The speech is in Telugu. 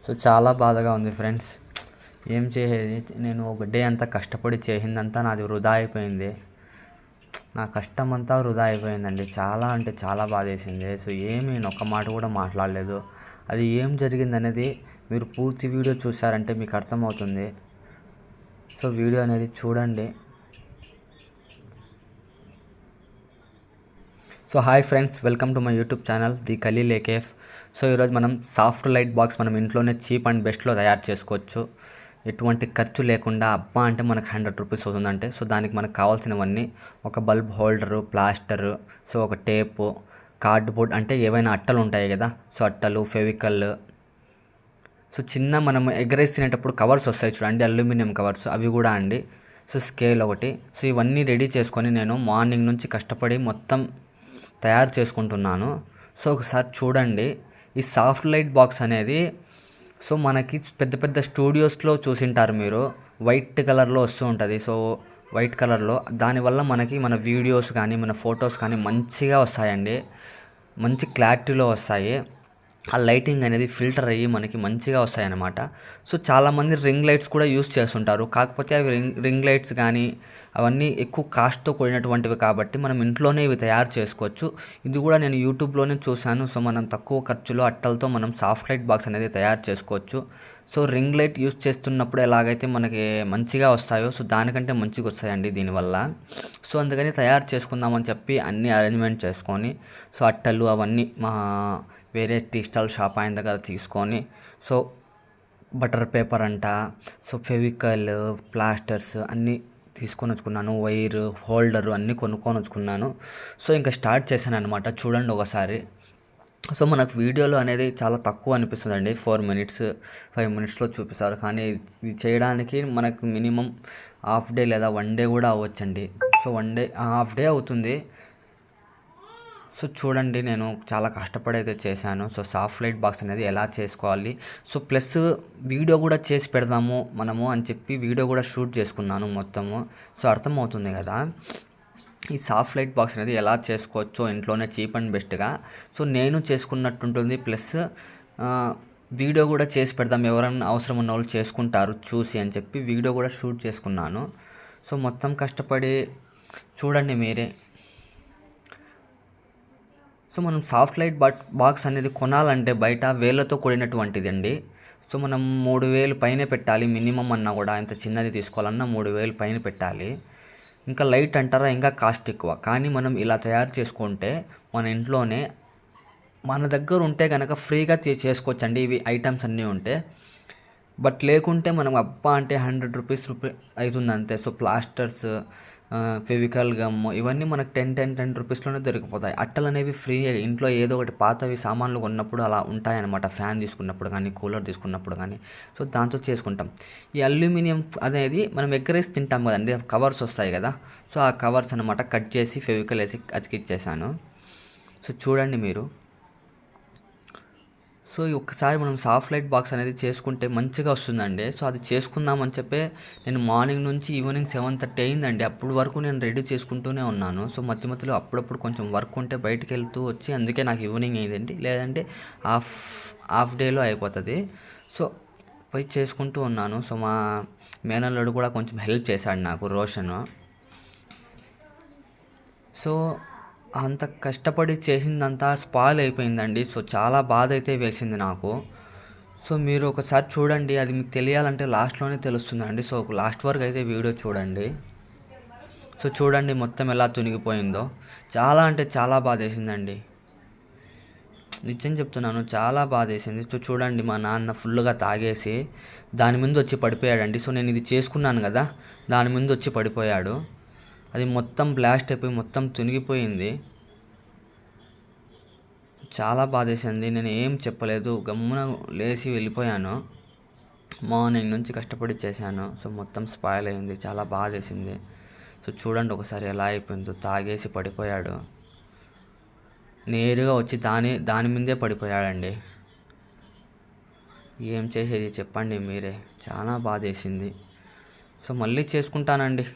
సో చాలా బాధగా ఉంది ఫ్రెండ్స్. ఏం చేసేది, నేను ఒక డే అంతా కష్టపడి చేసిందంతా నాది వృధా అయిపోయింది. నా కష్టం అంతా వృధా అయిపోయిందండి. చాలా అంటే చాలా బాధేసింది. సో ఏమీ నేను ఒక్క మాట కూడా మాట్లాడలేదు. అది ఏం జరిగిందనేది మీరు పూర్తి వీడియో చూసారంటే మీకు అర్థమవుతుంది. సో వీడియో అనేది చూడండి. So hi friends, welcome to my YouTube channel the Khaleel AKF. So ఈరోజు మనం సాఫ్ట్ లైట్ బాక్స్ మనం ఇంట్లోనే చీప్ అండ్ బెస్ట్లో తయారు చేసుకోవచ్చు. ఎటువంటి ఖర్చు లేకుండా. అబ్బా అంటే మనకు 100 రూపీస్ అవుతుందంటే, సో దానికి మనకు కావాల్సినవన్నీ ఒక బల్బ్ హోల్డరు, ప్లాస్టరు, సో ఒక టేపు, కార్డ్బోర్డ్ అంటే ఏవైనా అట్టలు ఉంటాయి కదా, సో అట్టలు, ఫెవికల్, సో చిన్న మనం ఎగరేసి తినేటప్పుడు కవర్స్ వస్తాయి చూడండి, అల్యూమినియం కవర్స్, అవి కూడా అండి. సో స్కేల్ ఒకటి. సో ఇవన్నీ రెడీ చేసుకొని నేను మార్నింగ్ నుంచి కష్టపడి మొత్తం తయారు చేసుకుంటున్నాను. సో ఒకసారి చూడండి. ఈ సాఫ్ట్ లైట్ బాక్స్ అనేది సో మనకి పెద్ద పెద్ద స్టూడియోస్లో చూసింటారు మీరు, వైట్ కలర్లో వస్తూ ఉంటుంది. సో వైట్ కలర్లో దానివల్ల మనకి మన వీడియోస్ కానీ మన ఫొటోస్ కానీ మంచిగా వస్తాయండి, మంచి క్లారిటీలో వస్తాయి. ఆ లైటింగ్ అనేది ఫిల్టర్ అయ్యి మనకి మంచిగా వస్తాయన్నమాట. సో చాలామంది రింగ్ లైట్స్ కూడా యూస్ చేస్తుంటారు. కాకపోతే అవి రింగ్ లైట్స్ కానీ అవన్నీ ఎక్కువ కాస్ట్తో కూడినటువంటివి కాబట్టి మనం ఇంట్లోనే ఇవి తయారు చేసుకోవచ్చు. ఇది కూడా నేను యూట్యూబ్లోనే చూశాను. సో మనం తక్కువ ఖర్చులో అట్టలతో మనం సాఫ్ట్ లైట్ బాక్స్ అనేది తయారు చేసుకోవచ్చు. సో రింగ్ లైట్ యూస్ చేస్తున్నప్పుడు ఎలాగైతే మనకి మంచిగా వస్తాయో, సో దానికంటే మంచిగా వస్తాయండి దీనివల్ల. సో అందుకని తయారు చేసుకుందామని చెప్పి అన్ని అరేంజ్మెంట్ చేసుకొని, సో అట్టలు అవన్నీ మా వేరే టీ స్టాల్ షాప్ ఆయన దగ్గర తీసుకొని, సో బటర్ పేపర్ అంట, సో ఫెవికల్, ప్లాస్టర్స్ అన్నీ తీసుకొని వచ్చుకున్నాను. వైర్ హోల్డరు అన్నీ కొనుక్కొని వచ్చుకున్నాను. సో ఇంకా స్టార్ట్ చేశాను అనమాట. చూడండి ఒకసారి. సో మనకు వీడియోలో అనేది చాలా తక్కువ అనిపిస్తుందండి, 4 మినిట్స్ 5 మినిట్స్లో చూపిస్తారు. కానీ ఇది చేయడానికి మనకు మినిమం హాఫ్ డే లేదా 1 డే కూడా అవ్వచ్చండి. సో 1 డే హాఫ్ డే అవుతుంది. సో చూడండి, నేను చాలా కష్టపడి అయితే చేశాను. సో సాఫ్ట్ లైట్ బాక్స్ అనేది ఎలా చేసుకోవాలి, సో ప్లస్ వీడియో కూడా చేసి పెడదాము మనము అని చెప్పి వీడియో కూడా షూట్ చేసుకున్నాను మొత్తము. సో అర్థమవుతుంది కదా ఈ సాఫ్ట్ లైట్ బాక్స్ అనేది ఎలా చేసుకోవచ్చో ఇంట్లోనే చీప్ అండ్ బెస్ట్గా. సో నేను చేసుకున్నట్టుంటుంది, ప్లస్ వీడియో కూడా చేసి పెడదాం, ఎవరైనా అవసరం ఉన్న వాళ్ళు చేసుకుంటారు చూసి అని చెప్పి వీడియో కూడా షూట్ చేసుకున్నాను. సో మొత్తం కష్టపడి చూడండి మీరే. సో మనం సాఫ్ట్ లైట్ బాక్స్ అనేది కొనాలంటే బయట వేలతో కూడినటువంటిది అండి. సో మనం 3000 పైన పెట్టాలి మినిమం అన్నా కూడా. ఇంత చిన్నది తీసుకోవాలన్నా 3000 పైన పెట్టాలి. ఇంకా లైట్ అంటారా, ఇంకా కాస్ట్ ఎక్కువ. కానీ మనం ఇలా తయారు చేసుకుంటే మన ఇంట్లోనే మన దగ్గర ఉంటే కనుక ఫ్రీగా చేసుకోవచ్చండి ఇవి ఐటమ్స్ అన్నీ ఉంటే. బట్ లేకుంటే మనం అబ్బా అంటే 100 రూపీస్ అవుతుంది అంతే. సో ప్లాస్టర్స్, ఫెవికల్ గమ్ ఇవన్నీ మనకు 10 రూపీస్లోనే దొరికిపోతాయి. అట్టలు అనేవి ఫ్రీ. ఇంట్లో ఏదో ఒకటి పాతవి సామాన్లు కొన్నప్పుడు అలా ఉంటాయన్నమాట, ఫ్యాన్ తీసుకున్నప్పుడు కానీ కూలర్ తీసుకున్నప్పుడు కానీ. సో దాంతో చేసుకుంటాం. ఈ అల్యూమినియం అనేది మనం ఎగ్గరేసి తింటాం కదండి, కవర్స్ వస్తాయి కదా. సో ఆ కవర్స్ అనమాట కట్ చేసి ఫెవికల్ వేసి అతికిచ్చేసాను. సో చూడండి మీరు. సో ఒక్కసారి మనం సాఫ్ట్ లైట్ బాక్స్ అనేది చేసుకుంటే మంచిగా వస్తుందండి. సో అది చేసుకుందామని చెప్పి నేను మార్నింగ్ నుంచి ఈవినింగ్ 7:30 అయిందండి. అప్పుడు వరకు నేను రెడీ చేసుకుంటూనే ఉన్నాను. సో మధ్యలో అప్పుడప్పుడు కొంచెం వర్క్ ఉంటే బయటికి వెళ్తూ వచ్చి, అందుకే నాకు ఈవినింగ్ అయిందండి. లేదంటే హాఫ్ డేలో అయిపోతుంది. సో పోయి చేసుకుంటూ ఉన్నాను. సో మా మేనల్లుడు కూడా కొంచెం హెల్ప్ చేశాడు నాకు, రోషన్. సో అంత కష్టపడి చేసిందంతా స్పాయిల్ అయిపోయిందండి. సో చాలా బాధ అయితే వేసింది నాకు. సో మీరు ఒకసారి చూడండి, అది మీకు తెలియాలంటే లాస్ట్లోనే తెలుస్తుందండి. సో లాస్ట్ వరకు అయితే వీడియో చూడండి. సో చూడండి మొత్తం ఎలా తునిగిపోయిందో. చాలా అంటే చాలా బాధ వేసిందండి, నిజం చెప్తున్నాను, చాలా బాధ వేసింది. సో చూడండి, మా నాన్న ఫుల్గా తాగేసి దాని ముందు వచ్చి పడిపోయాడండి. సో నేను ఇది చేసుకున్నాను కదా, దాని ముందు వచ్చి పడిపోయాడు. అది మొత్తం బ్లాస్ట్ అయిపోయి మొత్తం తునిగిపోయింది. చాలా బాధేసింది. నేను ఏం చెప్పలేదు, గమ్మున లేచి వెళ్ళిపోయాను. మార్నింగ్ నుంచి కష్టపడి చేశాను. సో మొత్తం స్పాయిల్ అయింది, చాలా బాధేసింది. సో చూడండి ఒకసారి ఎలా అయిపోయిందో. తాగేసి పడిపోయాడు, నేరుగా వచ్చి దాని మీదే పడిపోయాడండి. ఏం చేసేది చెప్పండి మీరే. చాలా బాధేసింది. సో మళ్ళీ చేసుకుంటానండి.